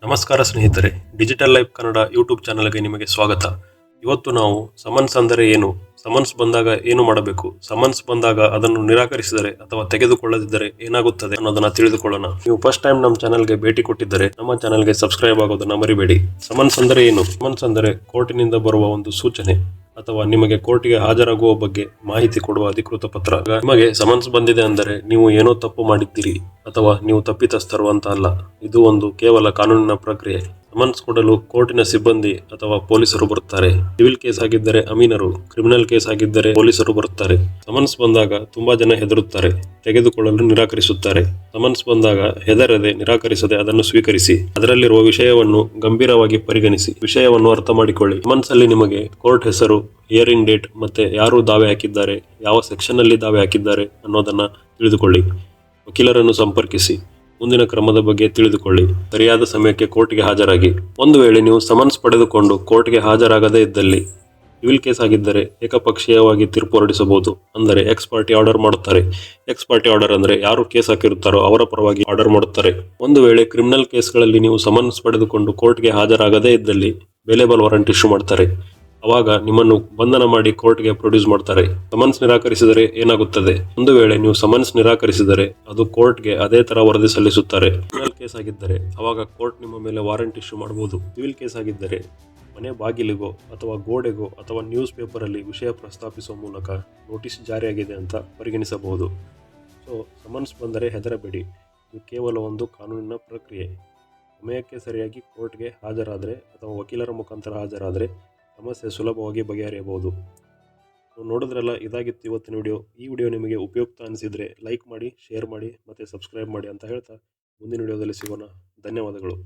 ನಮಸ್ಕಾರ ಸ್ನೇಹಿತರೆ, digital life Kannada YouTube ಚಾನಲ್ಗೆ ನಿಮಗೆ ಸ್ವಾಗತ. ಇವತ್ತು ನಾವು ಸಮನ್ಸ್ ಅಂದರೆ ಏನು, ಸಮನ್ಸ್ ಬಂದಾಗ ಏನು ಮಾಡಬೇಕು, ಸಮನ್ಸ್ ಬಂದಾಗ ಅದನ್ನು ನಿರಾಕರಿಸಿದರೆ ಅಥವಾ ತೆಗೆದುಕೊಳ್ಳದಿದ್ದರೆ ಏನಾಗುತ್ತದೆ ಅನ್ನೋದನ್ನ ತಿಳಿದುಕೊಳ್ಳೋಣ. ನೀವು ಫಸ್ಟ್ ಟೈಮ್ ನಮ್ಮ ಚಾನಲ್ಗೆ ಭೇಟಿ ಕೊಟ್ಟಿದ್ದರೆ ನಮ್ಮ ಚಾನಲ್ಗೆ ಸಬ್ಸ್ಕ್ರೈಬ್ ಆಗೋದನ್ನ ಮರಿಬೇಡಿ. ಸಮನ್ಸ್ ಅಂದರೆ ಏನು? ಸಮನ್ಸ್ ಅಂದರೆ ಕೋರ್ಟಿನಿಂದ ಬರುವ ಒಂದು ಸೂಚನೆ ಅಥವಾ ನಿಮಗೆ ಕೋರ್ಟಿಗೆ ಹಾಜರಾಗುವ ಬಗ್ಗೆ ಮಾಹಿತಿ ಕೊಡುವ ಅಧಿಕೃತ ಪತ್ರ. ನಿಮಗೆ ಸಮನ್ಸ್ ಬಂದಿದೆ ಅಂದರೆ ನೀವು ಏನೋ ತಪ್ಪು ಮಾಡಿದ್ದೀರಿ ಅಥವಾ ನೀವು ತಪ್ಪಿತಸ್ಥರು ಅಂತ ಅಲ್ಲ. ಇದು ಒಂದು ಕೇವಲ ಕಾನೂನಿನ ಪ್ರಕ್ರಿಯೆ. ಸಮನ್ಸ್ ಕೊಡಲು ಕೋರ್ಟಿನ ಸಿಬ್ಬಂದಿ ಅಥವಾ ಪೊಲೀಸರು ಬರುತ್ತಾರೆ. ಸಿವಿಲ್ ಕೇಸ್ ಆಗಿದ್ದರೆ ಅಮೀನರು, ಕ್ರಿಮಿನಲ್ ಕೇಸ್ ಆಗಿದ್ದರೆ ಪೊಲೀಸರು ಬರುತ್ತಾರೆ. ಸಮನ್ಸ್ ಬಂದಾಗ ತುಂಬಾ ಜನ ಹೆದರುತ್ತಾರೆ, ತೆಗೆದುಕೊಳ್ಳಲು ನಿರಾಕರಿಸುತ್ತಾರೆ. ಸಮನ್ಸ್ ಬಂದಾಗ ಹೆದರದೆ, ನಿರಾಕರಿಸದೆ ಅದನ್ನು ಸ್ವೀಕರಿಸಿ. ಅದರಲ್ಲಿರುವ ವಿಷಯವನ್ನು ಗಂಭೀರವಾಗಿ ಪರಿಗಣಿಸಿ, ವಿಷಯವನ್ನು ಅರ್ಥ ಮಾಡಿಕೊಳ್ಳಿ. ಸಮನ್ಸ್ ಅಲ್ಲಿ ನಿಮಗೆ ಕೋರ್ಟ್ ಹೆಸರು, ಹಿಯರಿಂಗ್ ಡೇಟ್ ಮತ್ತೆ ಯಾರು ದಾವೆ ಹಾಕಿದ್ದಾರೆ, ಯಾವ ಸೆಕ್ಷನ್ ಅಲ್ಲಿ ದಾವೆ ಹಾಕಿದ್ದಾರೆ ಅನ್ನೋದನ್ನ ತಿಳಿದುಕೊಳ್ಳಿ. ವಕೀಲರನ್ನು ಸಂಪರ್ಕಿಸಿ, ಮುಂದಿನ ಕ್ರಮದ ಬಗ್ಗೆ ತಿಳಿದುಕೊಳ್ಳಿ. ಸರಿಯಾದ ಸಮಯಕ್ಕೆ ಕೋರ್ಟ್ಗೆ ಹಾಜರಾಗಿ. ಒಂದು ವೇಳೆ ನೀವು ಸಮನ್ಸ್ ಪಡೆದುಕೊಂಡು ಕೋರ್ಟ್ಗೆ ಹಾಜರಾಗದೇ ಇದ್ದಲ್ಲಿ, ಸಿವಿಲ್ ಕೇಸ್ ಆಗಿದ್ದರೆ ಏಕಪಕ್ಷೀಯವಾಗಿ ತೀರ್ಪು ಹೊರಡಿಸಬಹುದು. ಅಂದರೆ ಎಕ್ಸ್ ಪಾರ್ಟಿ ಆರ್ಡರ್ ಮಾಡುತ್ತಾರೆ. ಎಕ್ಸ್ ಪಾರ್ಟಿ ಆರ್ಡರ್ ಅಂದ್ರೆ ಯಾರು ಕೇಸ್ ಹಾಕಿರುತ್ತಾರೋ ಅವರ ಪರವಾಗಿ ಆರ್ಡರ್ ಮಾಡುತ್ತಾರೆ. ಒಂದು ವೇಳೆ ಕ್ರಿಮಿನಲ್ ಕೇಸ್ಗಳಲ್ಲಿ ನೀವು ಸಮನ್ಸ್ ಪಡೆದುಕೊಂಡು ಕೋರ್ಟ್ಗೆ ಹಾಜರಾಗದೇ ಇದ್ದಲ್ಲಿ ಬೇಲೇಬಲ್ ವಾರಂಟ್ ಇಶ್ಯೂ ಮಾಡ್ತಾರೆ. ಅವಾಗ ನಿಮ್ಮನ್ನು ಬಂಧನ ಮಾಡಿ ಕೋರ್ಟ್ಗೆ ಪ್ರೊಡ್ಯೂಸ್ ಮಾಡ್ತಾರೆ. ಸಮನ್ಸ್ ನಿರಾಕರಿಸಿದರೆ ಏನಾಗುತ್ತದೆ? ಒಂದು ವೇಳೆ ನೀವು ಸಮನ್ಸ್ ನಿರಾಕರಿಸಿದರೆ ಅದು ಕೋರ್ಟ್ಗೆ ಅದೇ ತರ ವರದಿ ಸಲ್ಲಿಸುತ್ತಾರೆ. ಕ್ರಿಮಿನಲ್ ಕೇಸ್ ಆಗಿದ್ದರೆ ಅವಾಗ ಕೋರ್ಟ್ ನಿಮ್ಮ ಮೇಲೆ ವಾರಂಟ್ ಇಶ್ಯೂ ಮಾಡಬಹುದು. ಸಿವಿಲ್ ಕೇಸ್ ಆಗಿದ್ದರೆ ಮನೆ ಬಾಗಿಲಿಗೋ ಅಥವಾ ಗೋಡೆಗೋ ಅಥವಾ ನ್ಯೂಸ್ ಪೇಪರ್ ಅಲ್ಲಿ ವಿಷಯ ಪ್ರಸ್ತಾಪಿಸುವ ಮೂಲಕ ನೋಟಿಸ್ ಜಾರಿಯಾಗಿದೆ ಅಂತ ಪರಿಗಣಿಸಬಹುದು. ಸೊ ಸಮನ್ಸ್ ಬಂದರೆ ಹೆದರಬೇಡಿ. ಇದು ಕೇವಲ ಒಂದು ಕಾನೂನಿನ ಪ್ರಕ್ರಿಯೆ. ಸಮಯಕ್ಕೆ ಸರಿಯಾಗಿ ಕೋರ್ಟ್ಗೆ ಹಾಜರಾದರೆ ಅಥವಾ ವಕೀಲರ ಮುಖಾಂತರ ಹಾಜರಾದರೆ ಸಮಸ್ಯೆ ಸುಲಭವಾಗಿ ಬಗೆಹರಿಯಬಹುದು. ನೋಡಿದ್ರಲ್ಲ, ಇದಾಗಿತ್ತು ಇವತ್ತಿನ ವಿಡಿಯೋ. ಈ ವಿಡಿಯೋ ನಿಮಗೆ ಉಪಯುಕ್ತ ಅನಿಸಿದರೆ ಲೈಕ್ ಮಾಡಿ, ಶೇರ್ ಮಾಡಿ ಮತ್ತು ಸಬ್ಸ್ಕ್ರೈಬ್ ಮಾಡಿ ಅಂತ ಹೇಳ್ತಾ ಮುಂದಿನ ವಿಡಿಯೋದಲ್ಲಿ ಸಿಗೋಣ. ಧನ್ಯವಾದಗಳು.